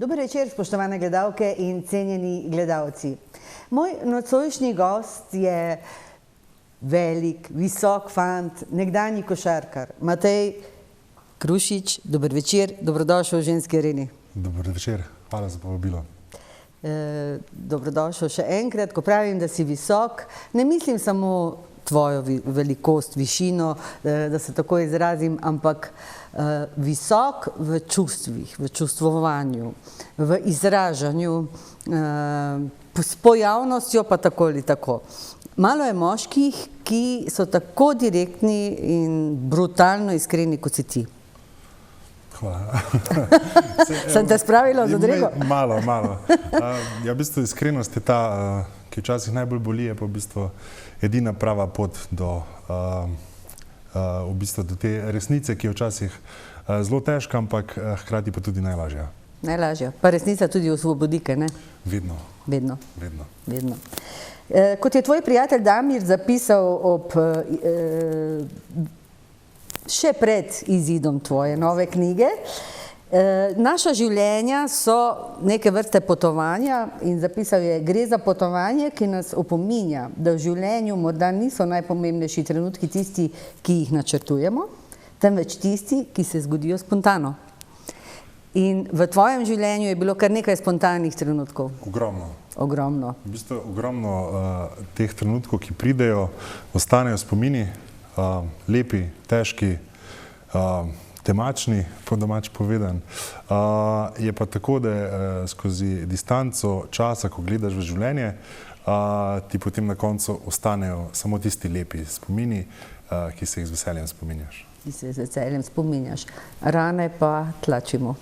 Dober večer, spoštovane gledalke in cenjeni gledalci. Moj nocojšnji gost je velik, visok fant, nekdanji košarkar, Matej Krušič. Dober večer, dobrodošel v Ženski areni. Dober večer, hvala za povabilo. Dobrodošel še enkrat. Ko pravim, da si visok, ne mislim samo tvojo velikost, višino, da se tako izrazim, ampak visok v čustvih, v čustvovanju, v izražanju, s pojavnostjo pa tako ali tako. Malo je moških, ki so tako direktni in brutalno iskreni, kot si ti. Hvala. Sem te spravila v zadrego? Malo. Ja, v bistvu iskrenost je ta, ki včasih najbolj boli, je pa v bistvu edina prava pot do te resnice, ki je včasih zelo težka, ampak hkrati pa tudi najlažja. Najlažja. Pa resnica tudi osvobodi, kaj ne? Vedno. Vedno. Kot je tvoj prijatelj Damir zapisal še pred izidom tvoje nove knjige, naša življenja so neke vrste potovanja in zapisal je: gre za potovanje, ki nas opominja, da v življenju morda niso najpomembnejši trenutki tisti, ki jih načrtujemo, temveč tisti, ki se zgodijo spontano. In v tvojem življenju je bilo kar nekaj spontanih trenutkov. Ogromno. V bistvu ogromno teh trenutkov, ki pridejo, ostanejo spomini, lepi, težki, temačni, po domač povedan. Je pa tako, da skozi distanco časa, ko gledaš v življenje, ti potem na koncu ostanejo samo tisti lepi spomini, ki se jih z veseljem spominjaš. Rane pa tlačimo.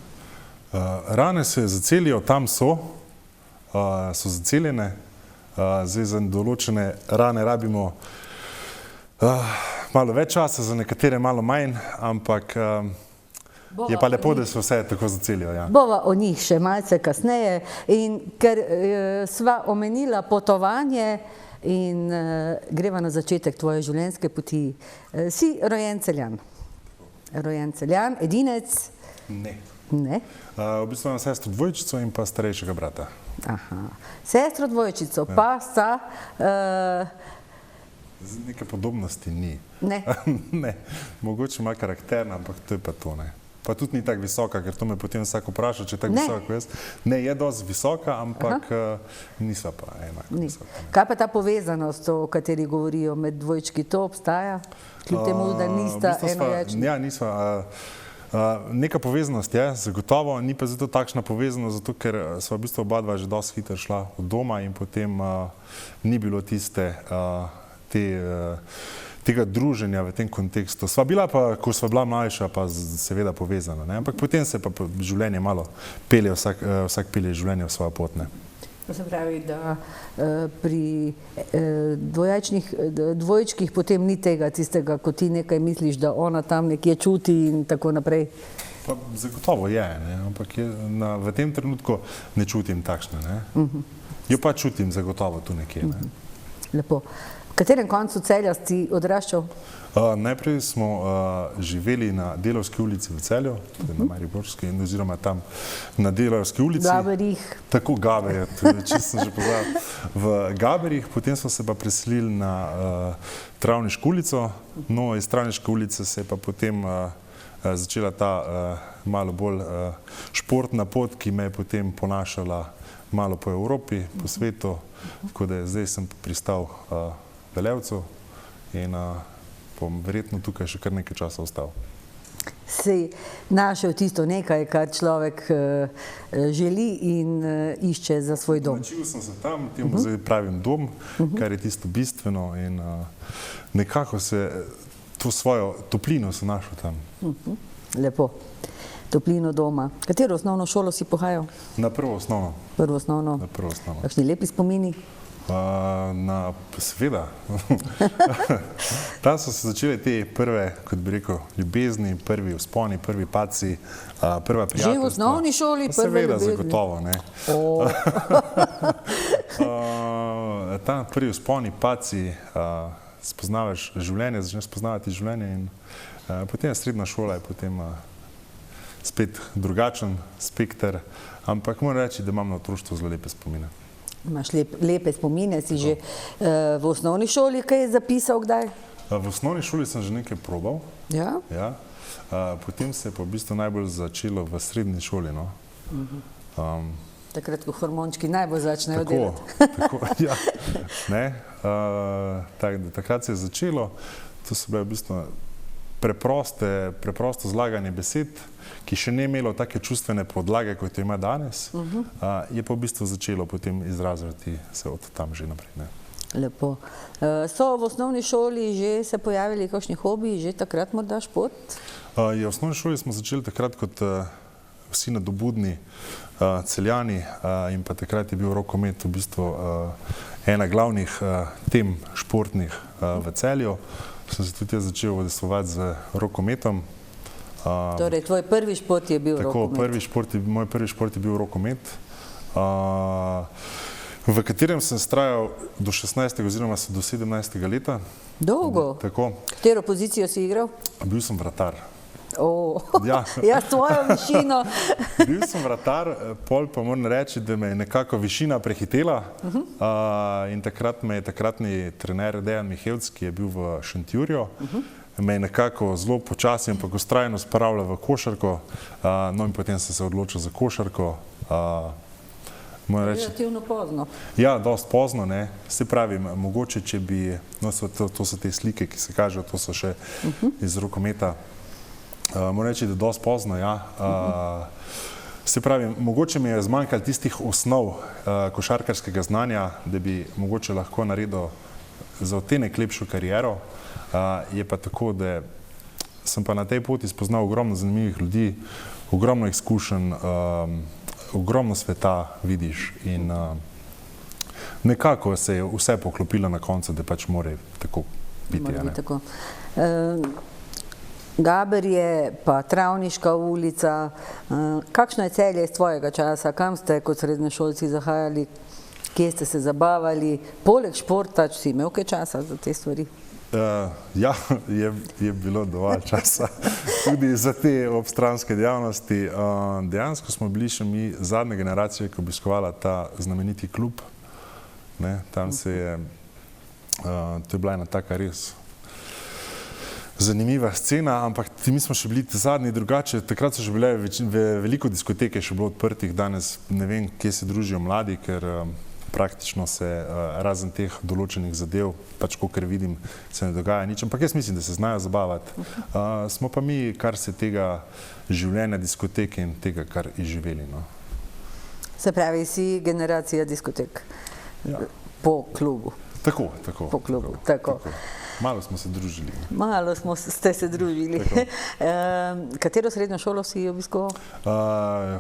Rane se zacelijo, tam so zaceljene. Zdaj za določene rane rabimo malo več časa, za nekatere malo manj, ampak je pa lepo, da se vse tako zacelijo. Bova o njih še malce kasneje, in ker sva omenila potovanje in greva na začetek tvoje življenjske poti. Si rojen Celjan? Rojen Celjan, edinec? Ne. Ne? V bistvu imam sestro dvojčico in pa starejšega brata. Sestro dvojčico, pa sta... Neke podobnosti ni. Ne? Ne. Mogoče ima karakterna, ampak to je pa to, ne. Pa tudi ni tako visoka, ker to me potem vsak vpraša, če je tako visoka kot jaz. Ne, je dosti visoka, ampak nisva pa enako visoka. Kaj pa ta povezanost, o kateri govorijo med dvojčki, to obstaja? Kljub temu, da nista enoječni? Ja, nisva. Neka povezanost je, zagotovo, ni pa zato takšna povezanost, zato ker sva v bistvu oba dva že dosti hitro šla od doma in potem ni bilo tega druženja v tem kontekstu. Sva bila pa, ko sva bila mlajša, pa seveda povezana, ne? Ampak potem se pa življenje malo pelje, vsak pelje življenje v svojo pot, ne? To se pravi, da pri dvojčkih potem ni tistega, ko ti nekaj misliš, da ona tam nekje čuti in tako naprej? Pa zagotovo je, ne? Ampak v tem trenutku ne čutim takšne, ne? Jo pa čutim zagotovo tu nekje, ne? Lepo. V katerem koncu Celja si odraščal? Najprej smo živeli na Delavski ulici v Celju, na Mariborski, oziroma tam na Delavski ulici. Gaberjih. Tako, Gaberje, čisto sem že pozabil. V Gaberjih, potem smo se pa preselili na Travniško ulico. No, iz Travniške ulice se je pa potem začela ta malo bolj športna pot, ki me je potem ponašala malo po Evropi, po svetu, tako da zdaj sem pristal v Levcu in bom verjetno tukaj še kar nekaj časa ostal. Si našel tisto nekaj, kar človek želi in išče za svoj dom? Naučil sem se tam, temu zdaj pravim dom, kar je tisto bistveno, in nekako se to svojo toplino sem našel tam. Lepo. Toplino doma. Katero osnovno šolo si pohajal? Na prvo osnovno. Prvo osnovno. Na prvo osnovno. Kakšni lepi spomini? Seveda. Tam so se začele te prve, kot bi rekel, ljubezni, prvi vzponi, prvi padci, prva prijateljstva. Že v osnovni šoli prve ljubezni? Seveda, zagotovo, ne. Tam prvi vzponi, padci, spoznavaš življenje, začneš spoznavati življenje in potem srednja šola je potem spet drugačen spekter, ampak moram reči, da imam na otroštvu zelo lepe spomine. Imaš lepe spomine, si že v osnovni šoli kaj zapisal kdaj? V osnovni šoli sem že nekaj probal. Ja? Ja. Potem se je pa v bistvu najbolj začelo v srednji šoli. No. Takrat, ko hormončki najbolj začnejo delati. Tako, ja. Ne, takrat se je začelo, to so bile v bistvu preprosto zlaganje besed, ki še ne imelo take čustvene podlage, kot jo ima danes, je pa v bistvu začelo potem izražati se od tam že naprej. Ne. Lepo. So v osnovni šoli že se pojavili kakšni hobiji, že takrat morda šport? V osnovni šoli smo začeli takrat kot vsi nadobudni Celjani in pa takrat je bil rokomet v bistvu ena glavnih tem športnih v Celju. Sem se tudi jaz začel udejstvovati z rokometom. Torej, tvoj prvi šport je bil rokomet? Tako, moj prvi šport je bil rokomet, v katerem sem vztrajal do 16. oziroma do 17. leta. Dolgo? Tako. Katero pozicijo si igral? Bil sem vratar. Ja, svojo višino. Bil sem vratar, pol pa moram reči, da me je nekako višina prehitela in takrat me je takratni trener Dejan Mihevc, ki je bil v Šentjurju, me je nekako zelo počasi in pa vztrajno spravljal v košarko, no in potem sem se odločil za košarko. Relativno pozno. Ja, dosti pozno, ne. Se pravi, mogoče, če bi, no to so te slike, ki se kažejo, to so še iz rokometa. Moram reči, da je dosti pozno, ja. Se pravi, mogoče mi je zmanjkalo tistih osnov košarkarskega znanja, da bi mogoče lahko naredil za odtenek lepšo kariero. Je pa tako, da sem pa na tej poti spoznal ogromno zanimivih ljudi, ogromno izkušenj, ogromno sveta vidiš in nekako se je vse poklopilo na koncu, da pač mora tako biti. Tako. Gaberje, pa Travniška ulica, kakšno je Celje iz tvojega časa, kam ste kot srednješolci zahajali, kje ste se zabavali, poleg športa, če si imel kaj časa za te stvari? Ja, je bilo dovolj časa tudi za te obstranske dejavnosti. Dejansko smo bili še mi zadnja generacija, ki je obiskovala ta znameniti klub. Tam se je, to je bila ena taka res zanimiva scena, ampak mi smo še bili zadnji drugače. Takrat so že bile veliko diskoteke še bilo odprtih, danes ne vem, kje se družijo mladi, ker praktično se razen teh določenih zadev, pač kakor vidim, se ne dogaja nič, ampak jaz mislim, da se znajo zabavati. Smo pa mi, kar se tega življenja diskoteke in tega, kar izživeli. Se pravi, si generacija diskotek po klubu? Tako. Po klubu, tako. Malo smo se družili. Malo ste se družili. Katero srednjo šolo si obiskoval?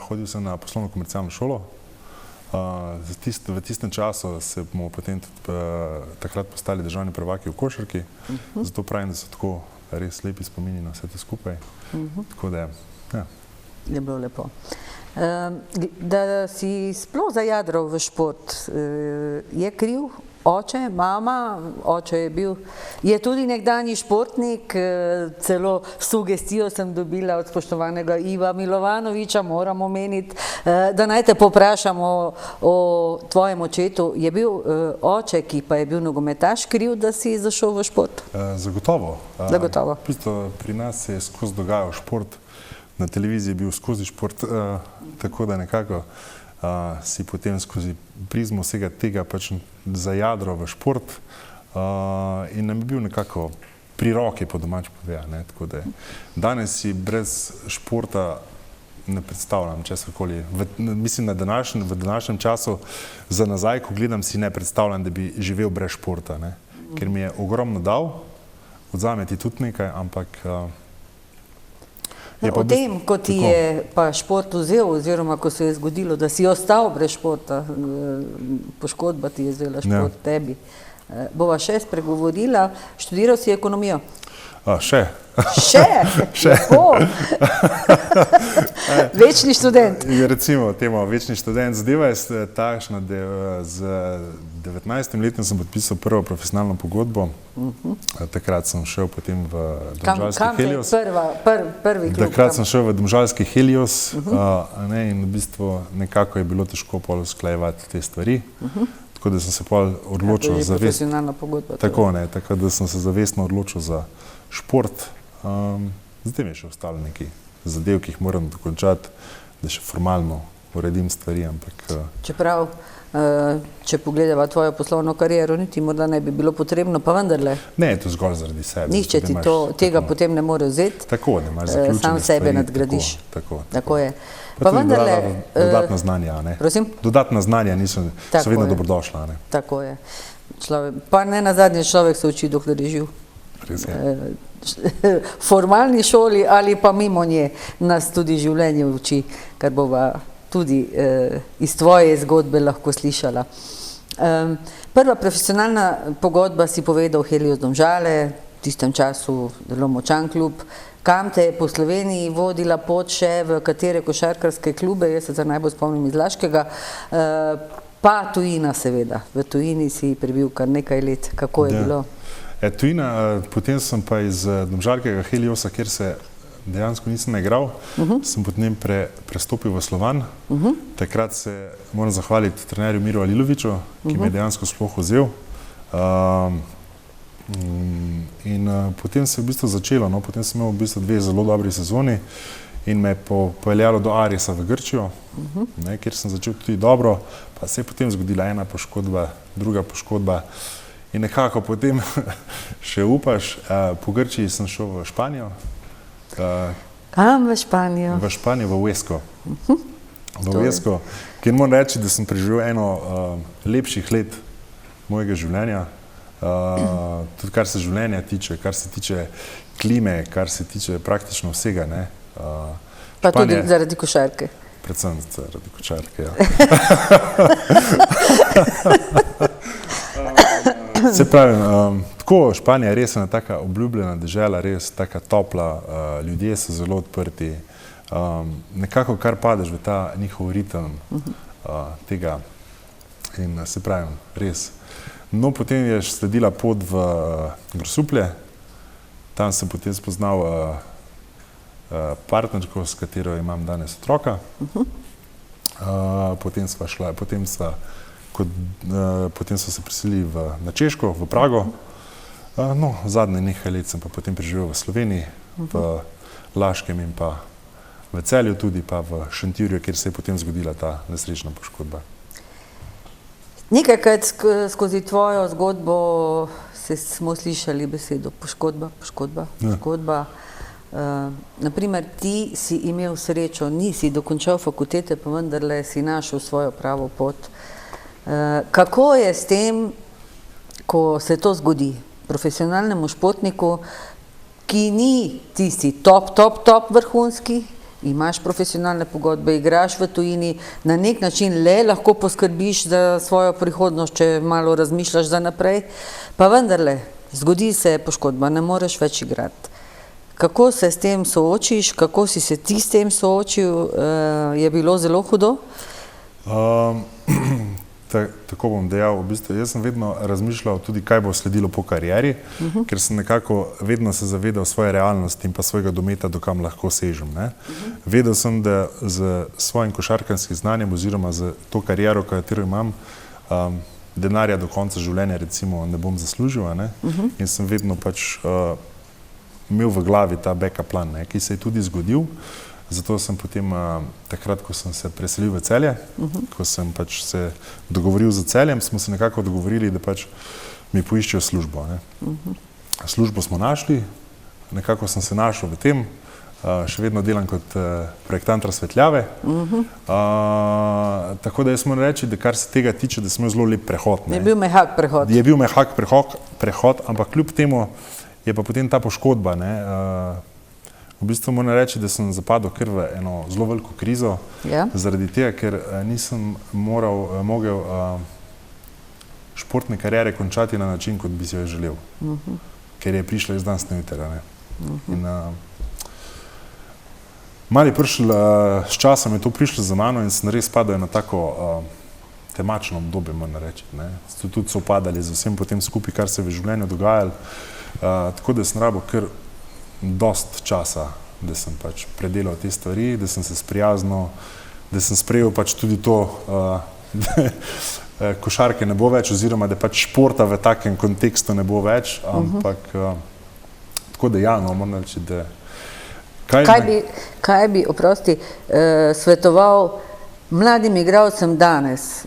Hodil sem na poslovno-komercialno šolo. V tistem času smo potem takrat postali državni prvaki v košarki, zato pravim, da so tako res lepi spomini na vse to skupaj. Tako da, ja. Je bilo lepo. Da si sploh zajadral v šport, je kriv oče, mama, oče je bil, je tudi nekdanji športnik, celo sugestijo sem dobila od spoštovanega Iva Milovanoviča, moram omeniti, da naj te poprašamo o tvojem očetu. Je bil oče, ki pa je bil nogometaš, kriv, da si zašel v šport? Zagotovo. Zagotovo. V bistvu pri nas se je skozi dogajal šport, na televiziji je bil skozi šport, tako da nekako si potem skozi prizmo vsega tega pač zajadral v šport in nam je bil nekako pri roki, po domač pove. Tako da danes si brez športa ne predstavljam česarkoli. Mislim, v današnjem času za nazaj, ko gledam, si ne predstavljam, da bi živel brez športa, ker mi je ogromno dal, odzame ti tudi nekaj, ampak o tem, ko ti je pa šport vzel, oziroma ko se je zgodilo, da si ostal brez športa, poškodba ti je vzela šport tebi, bova še spregovorila. Študiral si ekonomijo? Še. Še? Lepo. Večni študent. Recimo temo večni študent. Zadeva je takšna, da z 19 letom sem podpisal prvo profesionalno pogodbo. Takrat sem šel potem v domžalski Helios. Prvi klub? Takrat sem šel v domžalski Helios in v bistvu nekako je bilo težko pol usklajevati te stvari. Tako da sem se pol odločil za profesionalna pogodba. Tako da sem se zavestno odločil za šport. Zdaj mi je še ostalo neki zadev, ki jih moram dokončati, da še formalno uredim stvari, ampak... Čeprav, če pogledava tvojo poslovno kariero, niti morda ne bi bilo potrebno, pa vendarle. Ne, to zgolj zaradi sebe. Nihče ti tega potem ne more vzeti. Tako, da imaš zaključene stvari. Sam sebe nadgradiš. Tako je. Pa vendarle... Dodatna znanja, ne? Prosim? Dodatna znanja so vedno dobrodošla, ne? Tako je. Pa ne nazadnje človek se uči, dokler je živ. Res je. Formalni šoli ali pa mimo nje nas tudi življenje uči, kar bova tudi iz tvoje zgodbe lahko slišala. Prva profesionalna pogodba si povedal Helios Domžale, v tistem času zelo močan klub. Kam te je po Sloveniji vodila pot še, v katere košarkarske klube, jaz se za najbolj spomnim iz Laškega, pa tujina seveda. V tujini si prebil kar nekaj let. Kako je bilo? Tujina, potem sem pa iz domžalskega Heliosa, kjer se dejansko nisem igral, sem potem prestopil v Slovan. Takrat se moram zahvaliti trenerju Miru Aliloviću, ki me je dejansko sploh vzel. In potem se je v bistvu začelo, potem sem imel v bistvu 2 zelo dobri sezoni in me je popeljalo do Ariesa v Grčijo, kjer sem začel tudi dobro, pa se je potem zgodila ena poškodba, druga poškodba. In nekako potem še upaš. Po Grčiji sem šel v Španijo. Kam v Španijo? V Španijo, v Huesco. V Huesco, kjer moram reči, da sem preživel eno lepših let mojega življenja. Tudi kar se življenja tiče, kar se tiče klime, kar se tiče praktično vsega. Pa tudi zaradi košarke. Predvsem zaradi košarke, ja. Se pravi, tako Španija je res ena taka obljubljena dežela, res taka topla, ljudje so zelo odprti, nekako kar padeš v ta njihov ritem tega in se pravi, res. No, potem je sledila pot v Grosuplje, tam sem potem spoznal partnerko, s katero imam danes otroka, potem so se preselili na Češko, v Prago. No, zadnje nekaj let sem pa potem preživel v Sloveniji, v Laškem in pa v Celju tudi, pa v Šentjurju, kjer se je potem zgodila ta nesrečna poškodba. Nekajkrat skozi tvojo zgodbo smo slišali besedo poškodba. Naprimer, ti si imel srečo, nisi dokončal fakultete, pa vendarle si našel svojo pravo pot. Kako je s tem, ko se to zgodi profesionalnemu športniku, ki ni tisti top vrhunski, imaš profesionalne pogodbe, igraš v tujini, na nek način le lahko poskrbiš za svojo prihodnost, če malo razmišljaš za naprej, pa vendarle, zgodi se poškodba, ne moreš več igrati. Kako se s tem soočiš, kako si se ti s tem soočil, je bilo zelo hudo? Tako bom dejal, v bistvu jaz sem vedno razmišljal tudi, kaj bo sledilo po karieri, ker sem nekako vedno se zavedal svoje realnosti in pa svojega dometa, do kam lahko sežem. Vedel sem, da z svojim košarkarskim znanjem oziroma z to kariero, katero imam, denarja do konca življenja recimo ne bom zaslužil, in sem vedno pač imel v glavi ta backup plan, ki se je tudi zgodil. Zato sem potem, takrat, ko sem se preselil v Celje, ko sem pač se dogovoril z Celjem, smo se nekako dogovorili, da pač mi poiščejo službo. Službo smo našli, nekako sem se našel v tem, še vedno delam kot projektant razsvetljave. Tako da jaz moram reči, da kar se tega tiče, da sem imel zelo lep prehod. Je bil mehak prehod. Je bil mehak prehod, ampak kljub temu je pa potem ta poškodba. V bistvu moram reči, da sem zapadel kar v eno zelo veliko krizo, zaradi tega, ker nisem mogel športne kariere končati na način, kot bi si jo želel. ker je prišla iz danes na jutri. In malo je prišlo, s časom je to prišlo za mano in sem res padal na tako temačno obdobje, moram reči. Tudi so upadali z vsem potem skupaj, kar se je v življenju dogajalo. Tako da sem rabil kar dost časa, da sem pač predelal te stvari, da sem se sprijaznil, da sem sprejel pač tudi to, da košarke ne bo več, oziroma da pač športa v takem kontekstu ne bo več, ampak tako da ja, no, moram reči, da Kaj bi, oprosti, svetoval mladim igralcem danes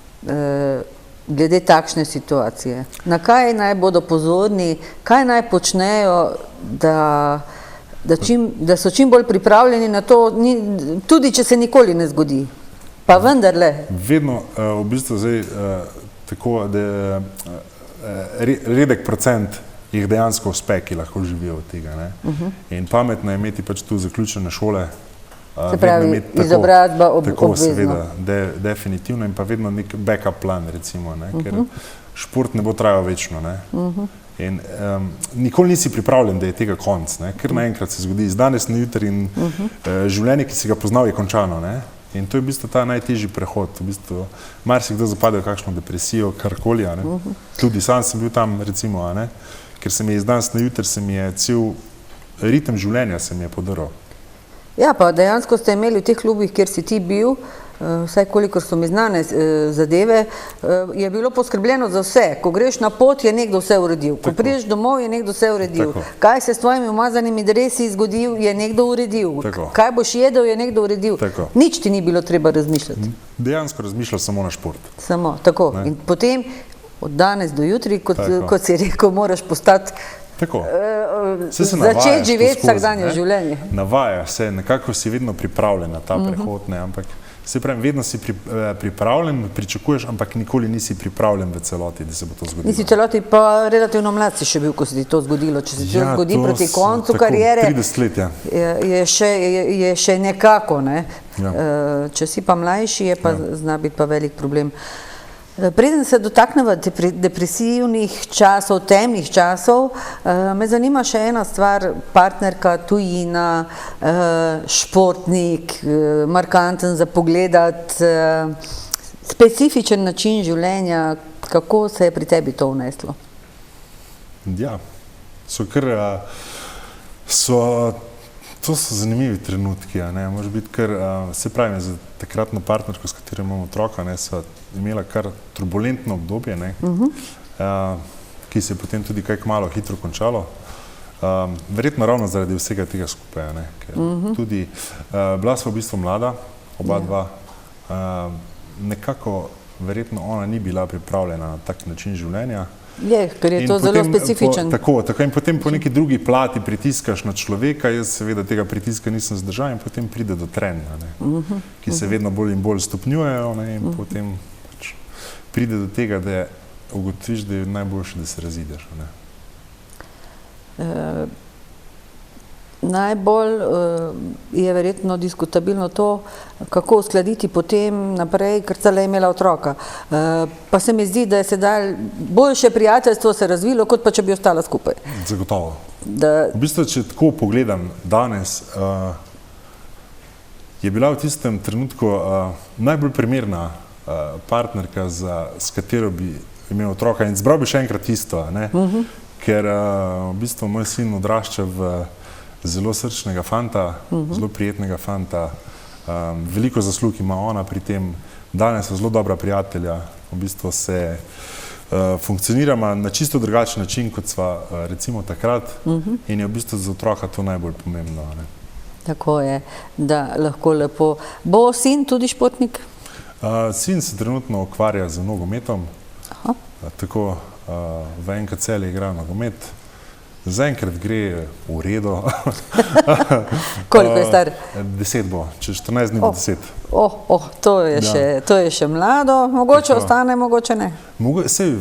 glede takšne situacije? Na kaj naj bodo pozorni, kaj naj počnejo, da so čim bolj pripravljeni na to, tudi če se nikoli ne zgodi? Pa vendarle. Vedno v bistvu zdaj tako, da redek procent jih dejansko uspe, ki lahko živijo od tega. In pametno je imeti pač tu zaključene šole. Se pravi, izobrazba obvezno. Tako, seveda, definitivno in pa vedno nek backup plan, recimo, ker šport ne bo trajal večno. In nikoli nisi pripravljen, da je tega konc, ker naenkrat se zgodi iz danes na jutri in življenje, ki si ga poznal, je končano. In to je v bistvu ta najtežji prehod. V bistvu marsikdo zapade v kakšno depresijo, karkoli. Tudi sam sem bil tam, recimo, ker se mi je iz danes na jutri, se mi je cel ritem življenja se mi je podaril. Ja, pa dejansko ste imeli v teh klubih, kjer si ti bil, vsaj kolikor so mi znane zadeve, je bilo poskrbljeno za vse. Ko greš na pot, je nekdo vse uredil. Ko priješ domov, je nekdo vse uredil. Kaj se s tvojimi umazanimi dresi zgodil, je nekdo uredil. Kaj boš jedel, je nekdo uredil. Nič ti ni bilo treba razmišljati. Dejansko razmišljal samo na šport. Samo, tako. In potem od danes do jutri, kot si rekel, moraš postati, začeti živeti vsakdanje življenje. Navaja se, nekako si vedno pripravljen na ta prehod, ampak se pravi, vedno si pripravljen, pričakuješ, ampak nikoli nisi pripravljen v celoti, da se bo to zgodilo. Nisi celoti, pa relativno mlad si še bil, ko se ti to zgodilo. Če se to zgodi proti koncu kariere, 30 let, je še nekako. Če si pa mlajši, je pa zna biti pa velik problem. Preden se dotakneva depresivnih časov, temnih časov, me zanima še ena stvar, partnerka, tujina, športnik, markanten za pogledat, specifičen način življenja, kako se je pri tebi to vneslo? Ja, to so zanimivi trenutki, može biti kar, se pravi, za takratno partnerko, s katero imamo otroka, sva imela kar turbulentno obdobje, ki se je potem tudi kaj kmalu hitro končalo. Verjetno ravno zaradi vsega tega skupaj, ker tudi bila sva v bistvu mlada, oba dva, nekako verjetno ona ni bila pripravljena na tak način življenja. Je, ker je to zelo specifičen. Tako, in potem po neki drugi plati pritiskaš na človeka, jaz seveda tega pritiska nisem zdržal in potem pride do trenja, ki se vedno bolj in bolj stopnjujejo in potem pride do tega, da ugotoviš, da je najboljše, da se razideš. Najbolj je verjetno diskutabilno to, kako uskladiti potem naprej, ker cela je imela otroka. Pa se mi zdi, da je sedaj boljše prijateljstvo se razvilo, kot pa če bi ostala skupaj. Zagotovo. V bistvu, če tako pogledam danes, je bila v tistem trenutku najbolj primerna partnerka, s katero bi imel otroka. In zbral bi še enkrat isto, ker v bistvu moj sin odrašča v zelo srčnega fanta, zelo prijetnega fanta, veliko zaslug ima ona pri tem, danes so zelo dobra prijatelja, v bistvu se funkcioniramo na čisto drugačen način, kot sva recimo takrat in je v bistvu za otroka to najbolj pomembno. Tako je, da lahko lepo. Bo sin tudi športnik? Sin se trenutno ukvarja z nogometom, tako v NK Celje igra nogomet. Zaenkrat gre v redu. Koliko je star? 10 bo, čez 14 dni bo 10. To je še mlado, mogoče ostane, mogoče ne. Sej,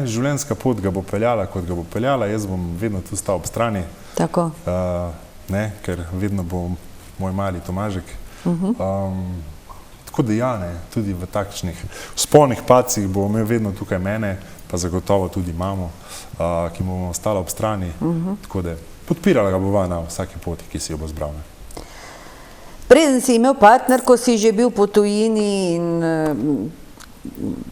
življenjska pot ga bo peljala, kot ga bo peljala, jaz bom vedno tu stal ob strani. Tako. Ker vedno bo moj mali Tomažek. Tako da ja, tudi v takšnih spolnih pacih bo imel vedno tukaj mene, pa pa zagotovo tudi imamo, ki mu bomo ostala ob strani, tako da podpirala ga bova na vsaki poti, ki si jo bo zbral. Preden si imel partnerko, si že bil po tujini in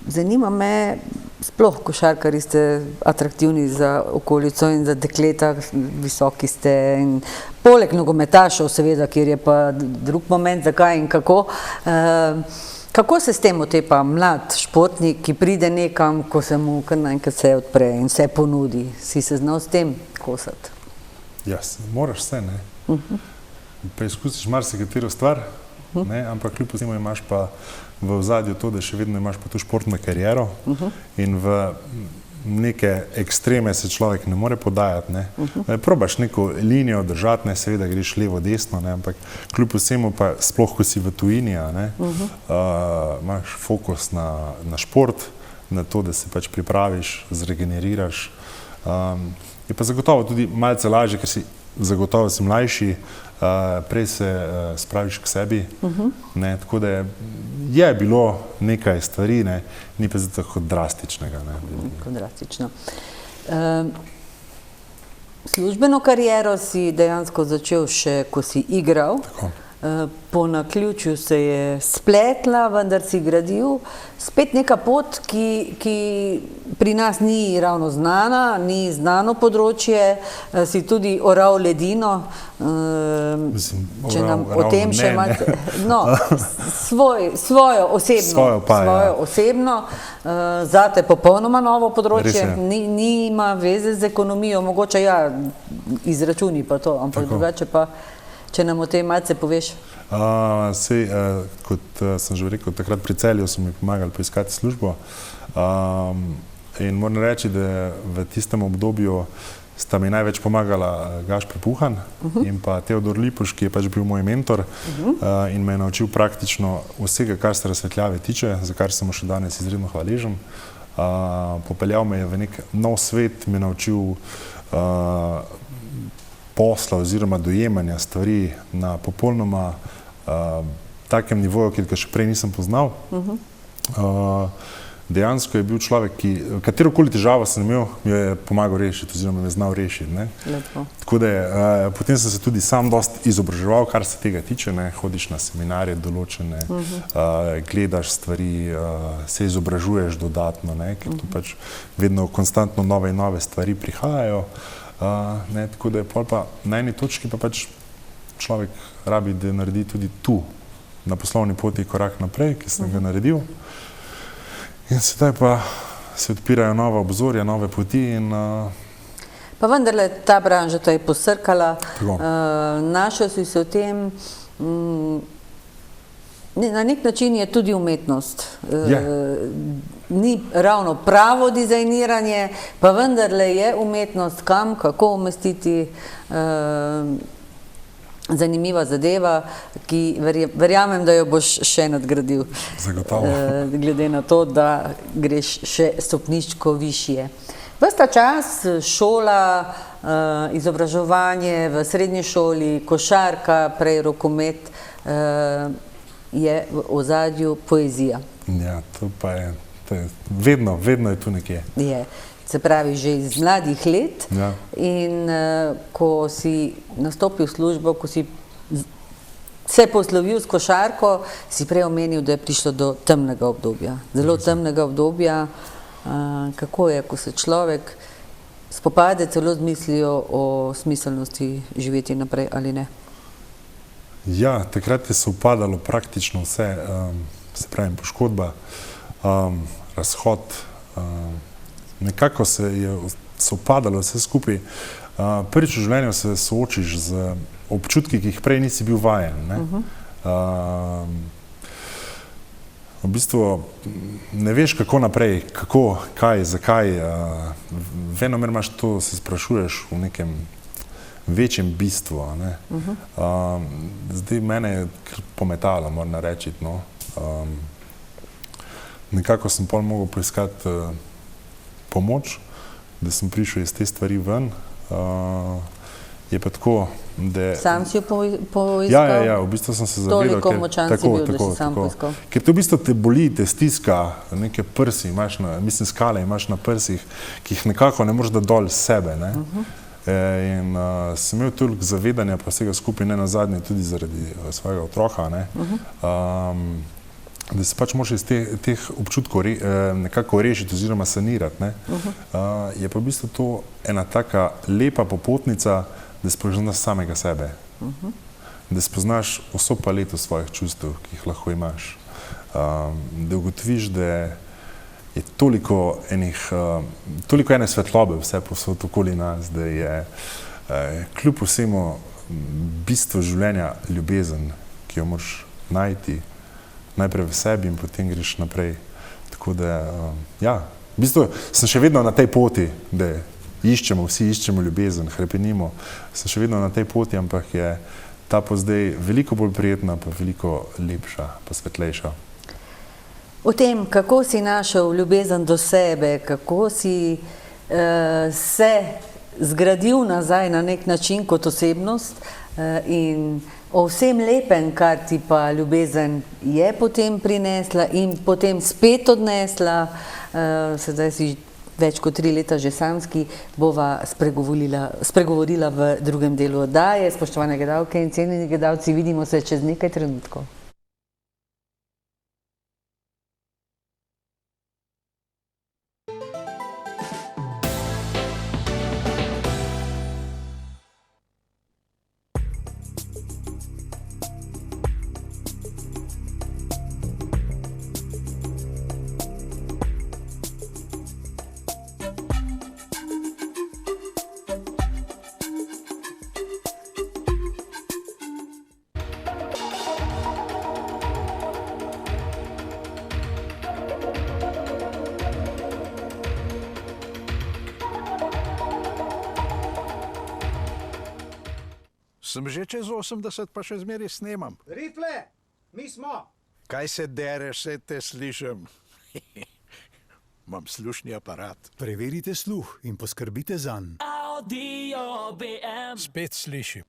zanima me, sploh košarkarji ste atraktivni za okolico in za dekleta, visoki ste in poleg nogometašev seveda, kjer je pa drug moment, zakaj in kako. Kako se s tem otepa mlad športnik, ki pride nekam, ko se mu kar naenkrat vse odpre in vse ponudi? Si se znal s tem kosati? Ja, moraš vse, ne. Preizkusiš marsikatero stvar, ne, ampak kljub vsemu imaš pa v ozadju to, da še vedno imaš pa to športno kariero in v neke ekstreme se človek ne more podajati, ne. Probaš neko linijo držati, ne, seveda greš levo, desno, ne, ampak kljub vsemu pa sploh, ko si v tujini, ne, imaš fokus na šport, na to, da se pač pripraviš, zregeneriraš. Je pa zagotovo tudi malce lažje, ker si zagotovo si mlajši, prej se spraviš k sebi, ne, tako da je bilo nekaj stvari, ne, ni pa zato kot drastičnega. Kot drastično. Službeno kariero si dejansko začel še, ko si igral. Tako. Po naključju se je spletla, vendar si gradil spet neka pot, ki pri nas ni ravno znana, ni znano področje, si tudi oral ledino, če nam o tem še imate, no, svojo osebno, zate popolnoma novo področje, nima veze z ekonomijo, mogoče ja, izračuni pa to, ampak drugače pa, če nam o tem malce poveš. Kot sem že rekel, takrat pri Celju so mi pomagali poiskati službo in moram reči, da v tistem obdobju sta mi največ pomagala Gašper Puhan in pa Teodor Lipuš, ki je pač bil moj mentor in me je naučil praktično vsega, kar se razsvetljave tiče, za kar sem mu še danes izredno hvaležen. Popeljal me je v nek nov svet, me je naučil posla oziroma dojemanja stvari na popolnoma takem nivoju, ki ga še prej nisem poznal. Dejansko je bil človek, ki katerokoli težavo sem imel, mi je pomagal rešiti oziroma me je znal rešiti. Lepo. Tako da potem sem se tudi sam dosti izobraževal, kar se tega tiče, ne. Hodiš na seminarje določene, gledaš stvari, se izobražuješ dodatno, ne, ker tu pač vedno konstantno nove in nove stvari prihajajo. Ne, tako da je pol pa na eni točki pa pač človek rabi, da naredi tudi tu na poslovni poti korak naprej, ki sem ga naredil. In sedaj pa se odpirajo nova obzorja, nove poti in pa vendarle ta branža te je posrkala, našel si se v tem, na nek način je tudi umetnost. Ni ravno pravo dizajniranje, pa vendarle je umetnost, kam, kako umestiti, zanimiva zadeva, ki verjamem, da jo boš še nadgradil. Zagotovo. Glede na to, da greš še stopničko višje. Ves ta čas šola, izobraževanje v srednji šoli, košarka, prej rokomet, je v ozadju poezija. Ja, to pa je, vedno je tu nekje. Je, se pravi, že iz mladih let in ko si nastopil službo, ko si se poslovil s košarko, si prej omenil, da je prišlo do temnega obdobja, zelo temnega obdobja. Kako je, ko se človek spopade celo z mislijo o smiselnosti živeti naprej ali ne? Ja, takrat je sovpadalo praktično vse, se pravi poškodba, razhod, nekako se je sovpadalo vse skupaj. Prvič v življenju se soočiš z občutki, ki jih prej nisi bil vajen, ne. V bistvu ne veš, kako naprej, kako, kaj, zakaj, venomer imaš to, se sprašuješ v nekem večjem bistvu, ne. Zdaj mene je kar pometalo, moram reči, no. Nekako sem pol mogel poiskati pomoč, da sem prišel iz te stvari ven je pa tako, da... Sam si jo poiskal? Ja, v bistvu sem se zavedal, Toliko močan si bil, da si sam poiskal. Ker to v bistvu te boli, te stiska, neke prsi imaš skale imaš na prsih, ki jih nekako ne moreš dati dol sebe, ne. In sem imel toliko zavedanja pa vsega skupaj, ne nazadnje tudi zaradi svojega otroka, ne, da se pač moraš iz teh občutkov nekako rešiti oziroma sanirati, ne. Je pa v bistvu to ena taka lepa popotnica, da spoznaš samega sebe, da spoznaš vso paleto svojih čustev, ki jih lahko imaš, da ugotoviš, da je toliko ene svetlobe vse povsod okoli nas, da je kljub vsemu bistvo življenja ljubezen, ki jo moraš najti najprej v sebi in potem greš naprej. Tako da, ja, v bistvu sem še vedno na tej poti, da vsi iščemo ljubezen, hrepenimo, sem še vedno na tej poti, ampak je ta pa zdaj veliko bolj prijetna, pa veliko lepša, pa svetlejša. O tem, kako si našel ljubezen do sebe, kako si se zgradil nazaj na nek način kot osebnost in o vsem lepem, kar ti pa ljubezen je potem prinesla in potem spet odnesla, sedaj si več kot 3 leta že samski, bova spregovorila v drugem delu oddaje. Spoštovane gledalke in cenjeni gledalci, vidimo se čez nekaj trenutkov. Sem že čez 80, pa še zmeraj snemam. Rifle, mi smo! Kaj se dereš, se te slišim? Imam slušni aparat. Preverite sluh in poskrbite zanj. Audio BM. Spet slišim.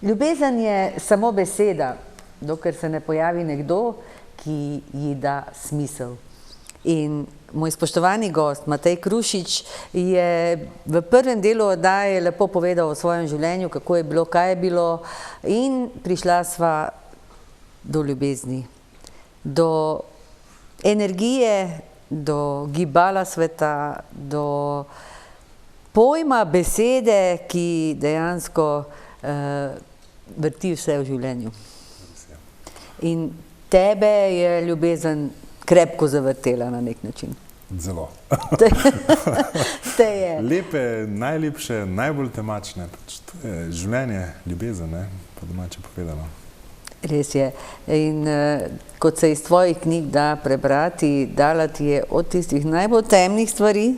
Ljubezen je samo beseda, dokler se ne pojavi nekdo, ki ji da smisel. In moj spoštovani gost, Matej Krušič, je v prvem delu oddaje lepo povedal o svojem življenju, kako je bilo, kaj je bilo, in prišla sva do ljubezni, do energije, do gibala sveta, do pojma besede, ki dejansko vrti vse v življenju. In tebe je ljubezen krepko zavrtela na nek način. Zelo. Te je. Lepe, najlepše, najbolj temačne. To je življenje, ljubezen, ne, po domače povedano. Res je. In kot se iz tvojih knjig da prebrati, dala ti je od tistih najbolj temnih stvari,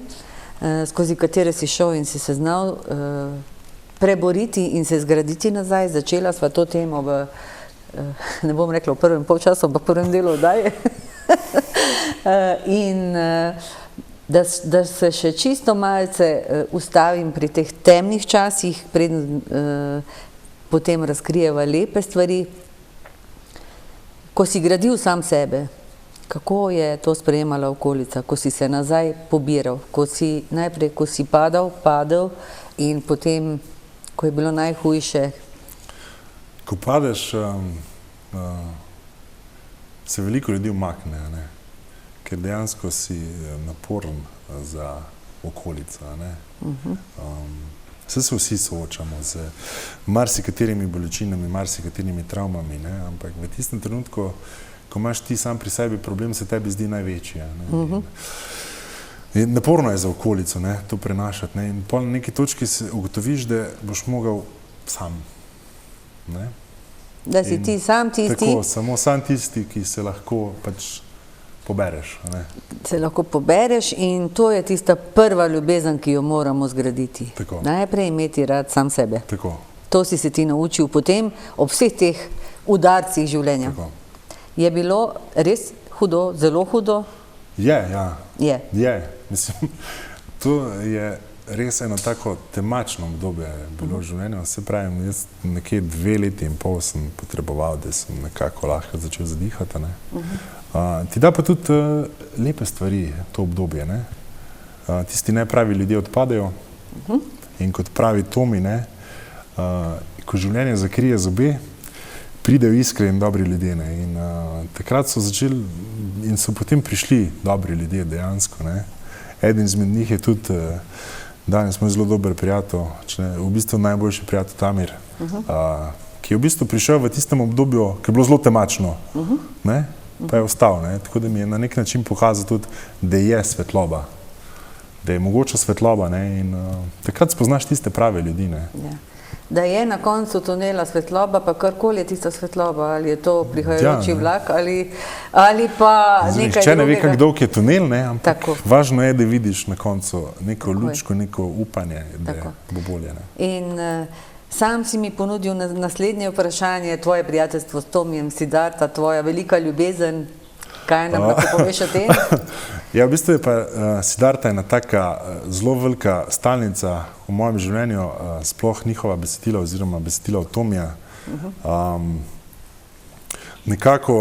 skozi katere si šel in si se znal preboriti in se zgraditi nazaj. Začela sva to temo v, ne bom rekla v prvem polčasu, ampak v prvem delu oddaje. In da se še čisto malce ustavim pri teh temnih časih, preden potem razkrijeva lepe stvari. Ko si gradil sam sebe, kako je to sprejemala okolica, ko si se nazaj pobiral, najprej, ko si padel in potem, ko je bilo najhujše? Ko padeš, se veliko ljudi umakne, a ne? Ker dejansko si naporen za okolico. A ne? Saj se vsi soočamo z marsikaterimi bolečinami, marsikaterimi travmami, ne? Ampak v tistem trenutku, ko imaš ti sam pri sebi problem, se tebi zdi največji. A ne? In naporno je za okolico, ne, to prenašati, ne, in pol na neki točki se ugotoviš, da boš mogel sam. Ne. Da si ti sam tisti, Tako, samo sam tisti, ki se lahko pač pobereš. Ne. se lahko pobereš in to je tista prva ljubezen, ki jo moramo zgraditi. Tako. Najprej imeti rad sam sebe. Tako, To si se ti naučil potem ob vseh teh udarcih življenja. tako. Je bilo res hudo, zelo hudo? Je, ja. Je. Mislim, to je res eno tako temačno obdobje bilo v življenju. Se pravim, jaz nekje 2 leti in pol sem potreboval, da sem nekako lahko začel zadihati. Ne. Ti da pa tudi lepe stvari to obdobje. Ne. Tisti nepravi ljudje odpadejo in kot pravi Tomi, ne, ko življenje zakrije zobe, pridejo iskre in dobri ljudje. Ne. In takrat so začeli in so potem prišli dobri ljudje dejansko. Ne. Eden izmed njih je tudi danes moj zelo dober prijatelj, v bistvu najboljši prijatelj Tamir, ki je v bistvu prišel v tistem obdobju, ki je bilo zelo temačno, ne, pa je ostal, ne, tako da mi je na nek način pokazal tudi, da je svetloba, da je mogoča svetloba, ne, in takrat spoznaš tiste prave ljudi, ne. Ja. Da je na koncu tunela svetloba, pa karkoli je tista svetloba, ali je to prihajajoči vlak, ali pa nekaj drugega. Če ne ve, kako dolg je tunel, ne, ampak Tako. važno je, da vidiš na koncu neko lučko, neko upanje, da Tako. bo bolje. Ne. In sam si mi ponudil naslednje vprašanje, tvoje prijateljstvo s Tomijem Siddharta, tvoja velika ljubezen, kaj nam lahko poveš o tem? Ja, v bistvu je pa Siddharta ena taka zelo velika stalnica v mojem življenju, sploh njihova besedila oziroma besedila od Tomija. Nekako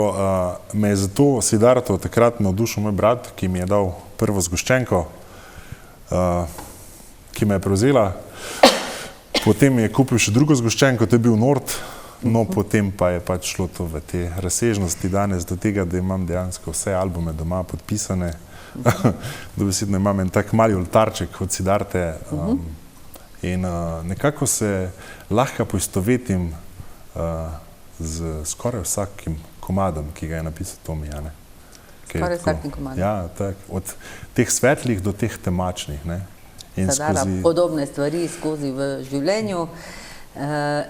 me je zato Siddharto takrat navdušil moj brat, ki mi je dal prvo zgoščenko, ki me je prevzela. Potem mi je kupil še drugo zgoščenko, to je bil Nord. No, potem pa je pač šlo to v te razsežnosti danes do tega, da imam dejansko vse albume doma podpisane. Dobesedno imam en tak mali oltarček od Siddharte in nekako se lahko poistovetim z skoraj vsakim komadom, ki ga je napisal Tomi. Skoraj vsakim komadom. Ja, tak, od teh svetlih do teh temačnih. Ne. In Zadara podobne stvari skozi v življenju.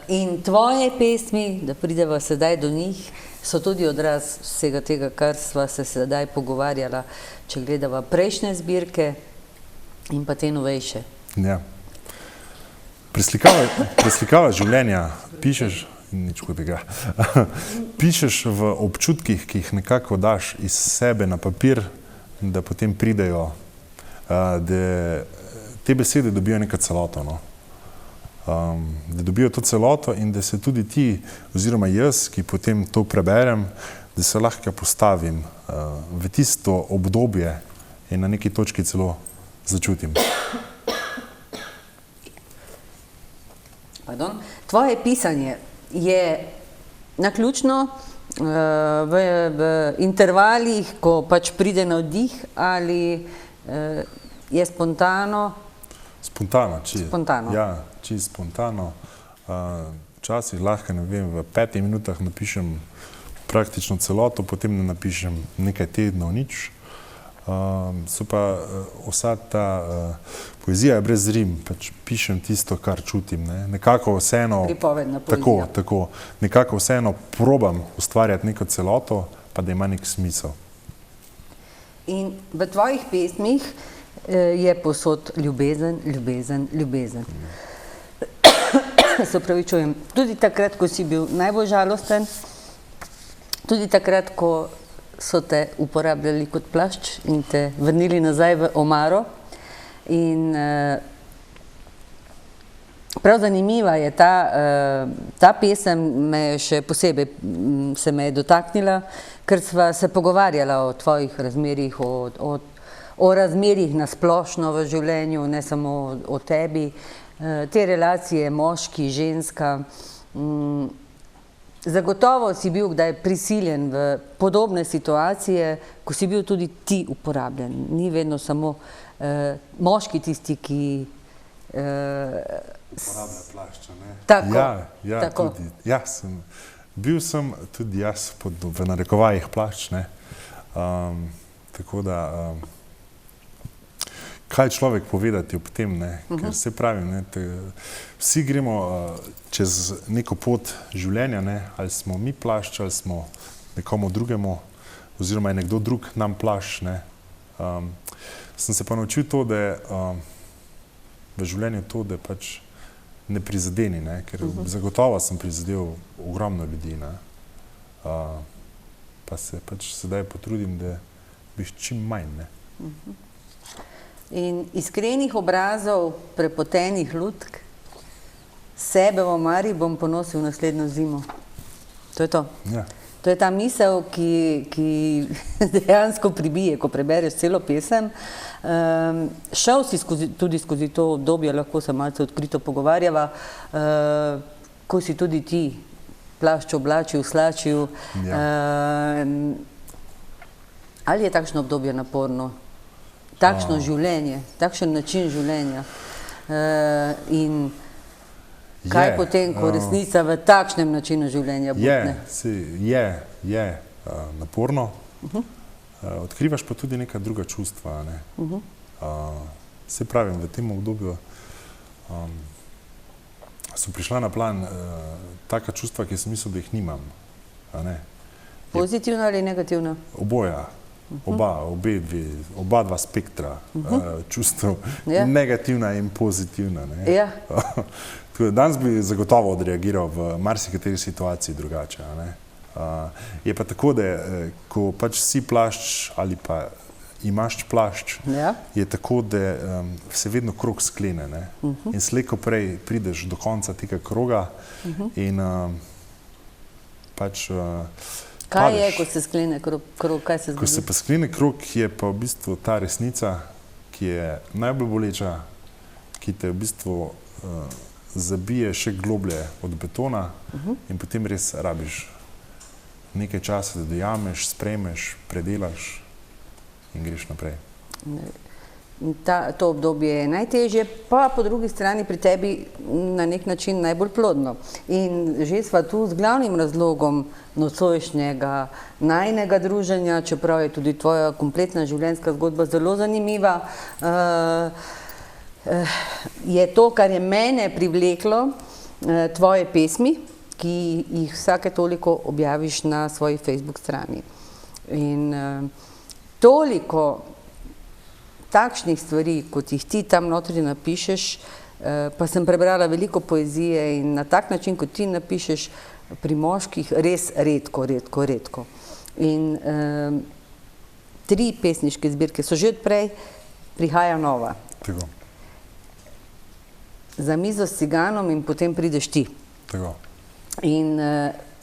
In tvoje pesmi, da prideva sedaj do njih, so tudi odraz vsega tega, kar sva se sedaj pogovarjala, če gledava prejšnje zbirke in pa te novejše. Ja. Preslikava življenja, pišeš, nič hudega, pišeš v občutkih, ki jih nekako daš iz sebe na papir, da potem pridejo, da te besede dobijo neko celoto. No. Da dobijo to celoto in da se tudi ti, oziroma jaz, ki potem to preberem, da se lahko postavim v tisto obdobje in na neki točki celo začutim. Pardon. Tvoje pisanje je naključno v intervalih, ko pač pride na vdih, ali je spontano? Spontano. Spontano. Ja, čisto spontano. Včasih lahko, ne vem, v 5 minutah napišem praktično celoto, potem ne napišem nekaj tednov nič. So pa vsa ta poezija je brez rim, pač pišem tisto, kar čutim. Ne. Nekako vseeno, Pripovedna poezija. tako, nekako vseeno probam ustvarjati neko celoto, pa da ima nek smisel. In v tvojih pesmih je povsod ljubezen, ljubezen, ljubezen. Se opravičujem. Tudi takrat, ko si bil najbolj žalosten, tudi takrat, ko so te uporabljali kot plašč in te vrnili nazaj v omaro. In prav zanimiva je ta pesem, me je še posebej se me je dotaknila, ker sva se pogovarjala o tvojih razmerjih, o razmerjih na splošno v življenju, ne samo o tebi, te relacije moški, ženska. Zagotovo si bil kdaj prisiljen v podobne situacije, ko si bil tudi ti uporabljen. Ni vedno samo moški tisti, ki Uporablja plašča, ne? Tako, Ja, tako. tudi. Ja, bil sem tudi jaz v narekovajih plašč, ne? Tako da, kaj človek povedati ob tem, ne? Ker se pravim, ne, vsi gremo čez neko pot življenja, ne? Ali smo mi plašč, ali smo nekomu drugemu, oziroma je nekdo drug nam plašč, ne? Sem se pa naučil to, da je v življenju to, da pač ne prizadeni, ne? Ker zagotovo sem prizadel ogromno ljudi, ne? Pa se pač sedaj potrudim, da bi čim manj, ne? In iskrenih obrazov, prepotenih lutk, sebe v omari bom ponosil naslednjo zimo. To je to. Ja. To je ta misel, ki dejansko pribije, ko prebereš celo pesem. Šel si tudi skozi to obdobje, lahko se malce odkrito pogovarjava, ko si tudi ti plašč oblačil, slačil. Ali je takšno obdobje naporno? Takšno življenje, takšen način življenja. In kaj potem, ko resnica v takšnem načinu življenja butne? Je naporno. Odkrivaš pa tudi neka druga čustva, ne? Se pravim, v tem obdobju so prišla na plan taka čustva, ki sem mislil, da jih nimam, a ne? Pozitivna ali negativna? Oboja. Oba dva spektra čustev, negativna in pozitivna, ne? Ja. Danes bi zagotovo odreagiral v marsikateri situaciji drugače, a ne? Je pa tako, da ko pač si plašč ali pa imaš plašč, je tako, da se vedno krog sklene, ne? In slej ko prej prideš do konca tega kroga in pač kaj je, ko se sklene krog, kaj se zgodi? Ko se pa sklene krog, je pa v bistvu ta resnica, ki je najbolj boleča, ki te v bistvu zabije še globlje od betona in potem res rabiš nekaj časa, da dojameš, sprejmeš, predelaš in greš naprej. To obdobje je najtežje, pa po drugi strani pri tebi na nek način najbolj plodno. In že sva tu z glavnim razlogom nocojšnjega najinega druženja, čeprav je tudi tvoja kompletna življenjska zgodba zelo zanimiva, je to, kar je mene privleklo, tvoje pesmi, ki jih vsake toliko objaviš na svoji Facebook strani. In toliko takšnih stvari, kot jih ti tam notri napišeš, pa sem prebrala veliko poezije in na tak način, kot ti napišeš, pri moških res redko. In 3 pesniške zbirke so že odprej, prihaja nova. Tako. Za mizo s ciganom in potem prideš ti. Tako. In